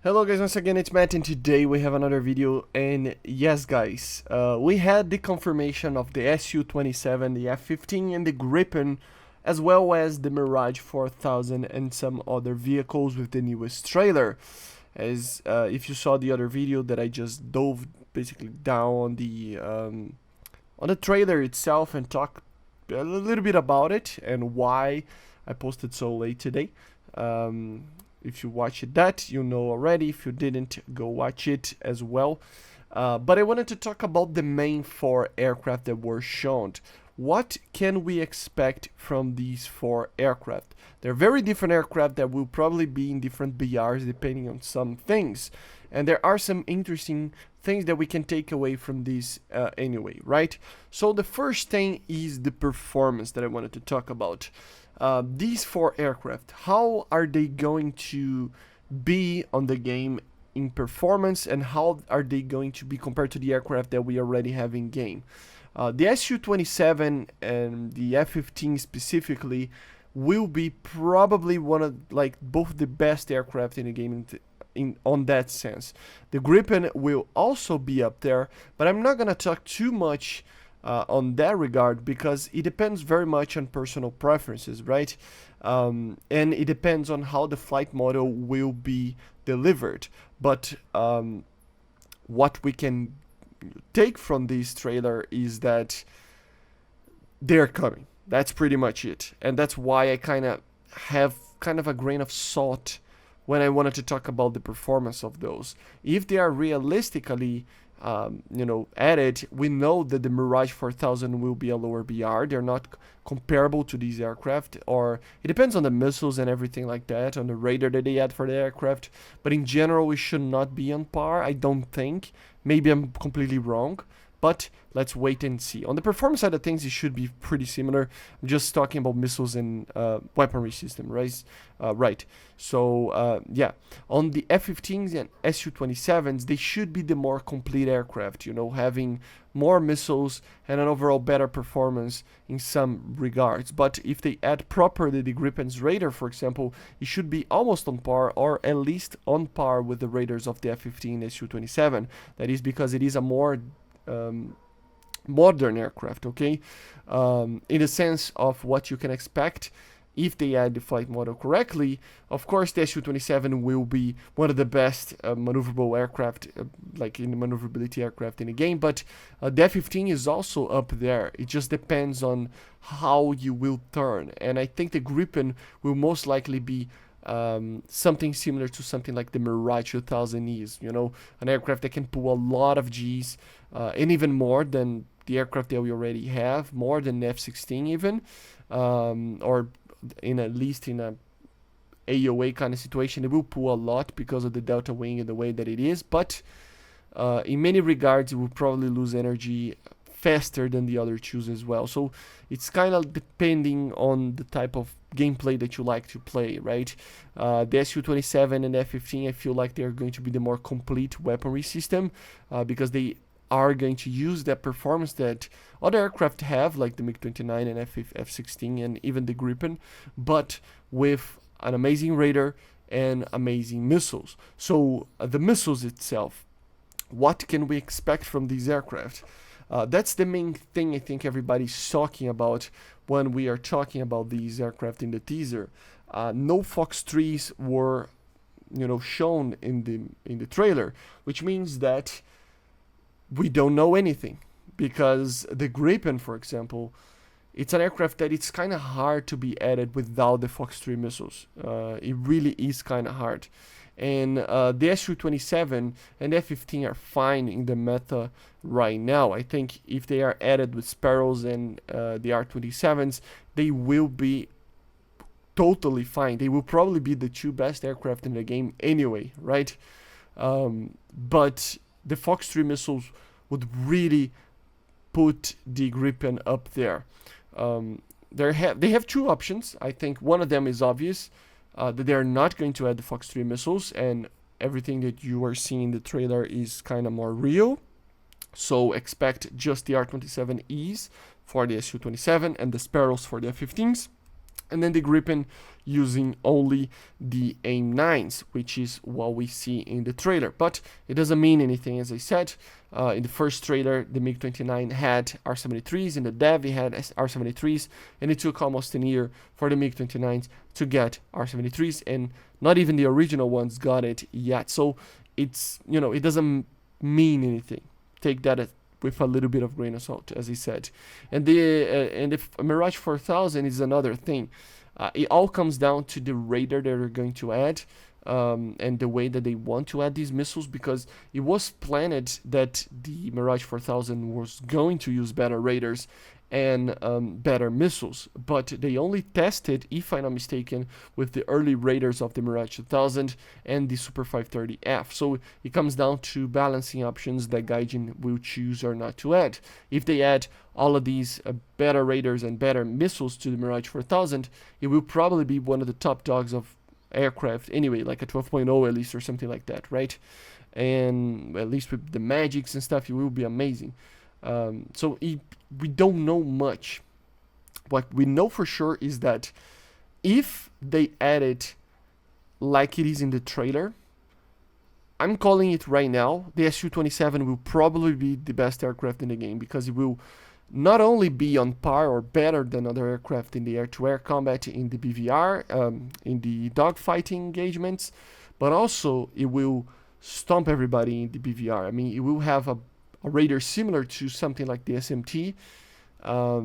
Hello guys, once again it's Matt and today we have another video, and yes guys, we had the confirmation of the Su-27, the F-15 and the Gripen, as well as the Mirage 4000 and some other vehicles with the newest trailer. As if you saw the other video that I just dove basically down on the trailer itself and talked a little bit about it and why I posted so late today. If you watched that, you know already. If you didn't, go watch it as well. But I wanted to talk about the main four aircraft that were shown. What can we expect from these four aircraft? They're very different aircraft that will probably be in different BRs depending on some things. And there are some interesting things that we can take away from this anyway, right? So the first thing is the performance that I wanted to talk about. These four aircraft, how are they going to be on the game in performance, and how are they going to be compared to the aircraft that we already have in game? The Su-27 and the F-15 specifically will be probably one of both the best aircraft in the game on that sense. The Gripen will also be up there, but I'm not gonna talk too much on that regard because it depends very much on personal preferences, right? And it depends on how the flight model will be delivered. But what we can take from this trailer is that they're coming. That's pretty much it, and that's why I have a grain of salt when I wanted to talk about the performance of those. If they are realistically added, we know that the Mirage 4000 will be a lower BR. They're not comparable to these aircraft, or it depends on the missiles and everything like that, on the radar that they add for the aircraft. But in general, we should not be on par, I don't think. Maybe I'm completely wrong, but let's wait and see. On the performance side of things, it should be pretty similar. I'm just talking about missiles and weaponry system, right? Right. So yeah, on the F-15s and Su-27s, they should be the more complete aircraft. Having more missiles and an overall better performance in some regards. But if they add properly the Gripen's radar, for example, it should be almost on par, or at least on par with the radars of the F-15 and Su-27. That is because it is a more modern aircraft, okay, in the sense of what you can expect if they add the flight model correctly. Of course, the Su-27 will be one of the best maneuverable aircraft, like in the maneuverability aircraft in the game, but the F-15 is also up there. It just depends on how you will turn, and I think the Gripen will most likely be something similar to something like the Mirage 2000 is, an aircraft that can pull a lot of Gs, and even more than the aircraft that we already have, more than F-16 even, or at least in a AOA kind of situation, it will pull a lot because of the delta wing and the way that it is, but in many regards it will probably lose energy faster than the other two as well. So it's kind of depending on the type of gameplay that you like to play, right? The Su-27 and F-15, I feel like they're going to be the more complete weaponry system because they are going to use that performance that other aircraft have, like the MiG-29 and F-16 and even the Gripen, but with an amazing radar and amazing missiles. So the missiles itself, what can we expect from these aircraft? That's the main thing I think everybody's talking about when we are talking about these aircraft in the teaser. No Fox 3s were, shown in the trailer, which means that we don't know anything, because the Gripen, for example, it's an aircraft that it's kind of hard to be added without the Fox 3 missiles. It really is kind of hard. And the Su-27 and F-15 are fine in the meta right now. I think if they are added with Sparrows and the R-27s, they will be totally fine. They will probably be the two best aircraft in the game anyway, right? But the Fox 3 missiles would really put the Gripen up there. They have two options. I think one of them is obvious, that they're not going to add the Fox 3 missiles, and everything that you are seeing in the trailer is kind of more real. So expect just the R-27Es for the Su-27 and the Sparrows for the F-15s. and then the Gripen using only the AIM-9s, which is what we see in the trailer. But it doesn't mean anything, as I said. In the first trailer, the MiG-29 had R-73s, in the dev it had R-73s, and it took almost a year for the MiG-29s to get R-73s, and not even the original ones got it yet. So it's, you know, it doesn't mean anything. Take that with a little bit of grain of salt, as he said. And the Mirage 4000 is another thing. It all comes down to the radar that they're going to add, and the way that they want to add these missiles, because it was planned that the Mirage 4000 was going to use better radars and better missiles, but they only tested, if I'm not mistaken, with the early radars of the Mirage 2000 and the Super 530F. So it comes down to balancing options that Gaijin will choose or not to add. If they add all of these better radars and better missiles to the Mirage 4000, it will probably be one of the top dogs of aircraft anyway, like a 12.0 at least, or something like that, right? And at least with the magics and stuff, it will be amazing. So we don't know much. What we know for sure is that if they add it like it is in the trailer, I'm calling it right now, the Su-27 will probably be the best aircraft in the game, because it will not only be on par or better than other aircraft in the air-to-air combat, in the BVR, in the dogfighting engagements, but also it will stomp everybody in the BVR. I mean, it will have a radar similar to something like the SMT. I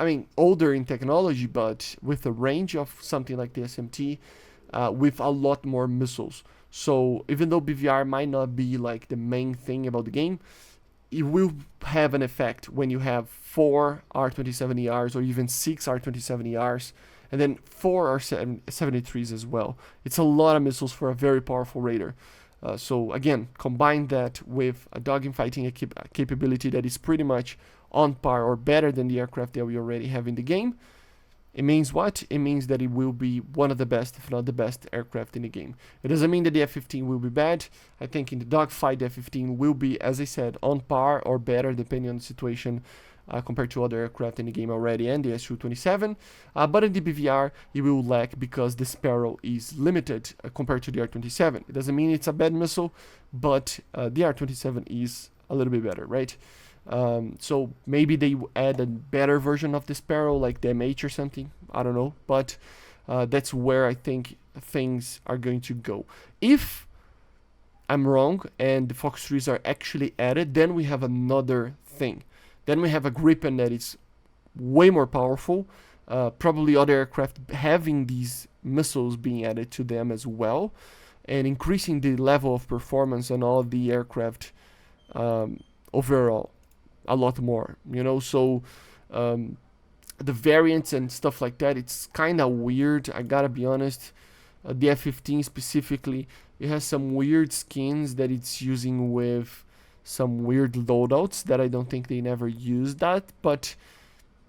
mean, older in technology, but with a range of something like the SMT, with a lot more missiles. So even though BVR might not be like the main thing about the game, it will have an effect when you have 4 R-27ERs or even 6 R-27ERs, and then 4 R-73s as well. It's a lot of missiles for a very powerful radar. So again, combine that with a dogfighting capability that is pretty much on par or better than the aircraft that we already have in the game. It means what? It means that it will be one of the best, if not the best, aircraft in the game. It doesn't mean that the F-15 will be bad. I think in the dogfight, the F-15 will be, as I said, on par or better, depending on the situation, compared to other aircraft in the game already, and the Su-27. But in the BVR, it will lack because the Sparrow is limited compared to the R-27. It doesn't mean it's a bad missile, but the R-27 is a little bit better, right? So maybe they add a better version of the Sparrow, like the MH or something. I don't know, but that's where I think things are going to go. If I'm wrong and the Fox 3s are actually added, then we have another thing. Then we have a Gripen that is way more powerful, probably other aircraft having these missiles being added to them as well, and increasing the level of performance on all of the aircraft overall a lot more, you know. So the variants and stuff like that, it's kind of weird, I gotta be honest. The F-15 specifically, it has some weird skins that it's using with some weird loadouts that I don't think they never used that, but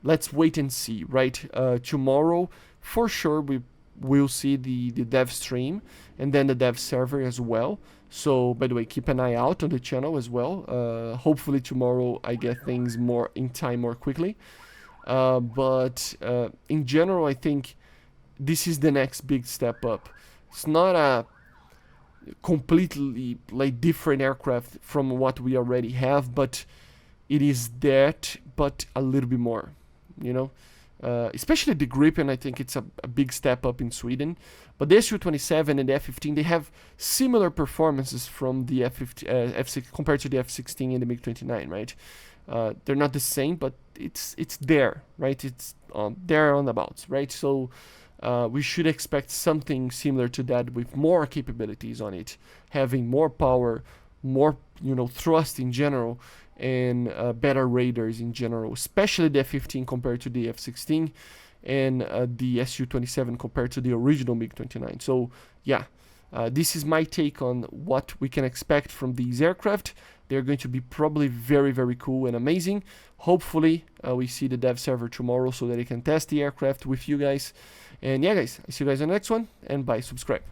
let's wait and see, right? Tomorrow, for sure, we will see the dev stream and then the dev server as well. So, by the way, keep an eye out on the channel as well. Hopefully tomorrow I get things more in time more quickly. But in general, I think this is the next big step up. It's not a completely like different aircraft from what we already have, but it is that, but a little bit more, you know. Especially the Gripen, I think it's a big step up in Sweden. But the Su-27 and the F-15, they have similar performances from the F-6 compared to the F-16 and the MiG-29, right? They're not the same, but it's there, right? It's there on the bouts, right? So we should expect something similar to that with more capabilities on it, having more power, more, you know, thrust in general, and better radars in general, especially the F-15 compared to the F-16, and the Su-27 compared to the original MiG-29. So yeah, this is my take on what we can expect from these aircraft. They're going to be probably very, very cool and amazing. Hopefully we see the dev server tomorrow so that I can test the aircraft with you guys. And yeah, guys, I see you guys on the next one, and bye, subscribe.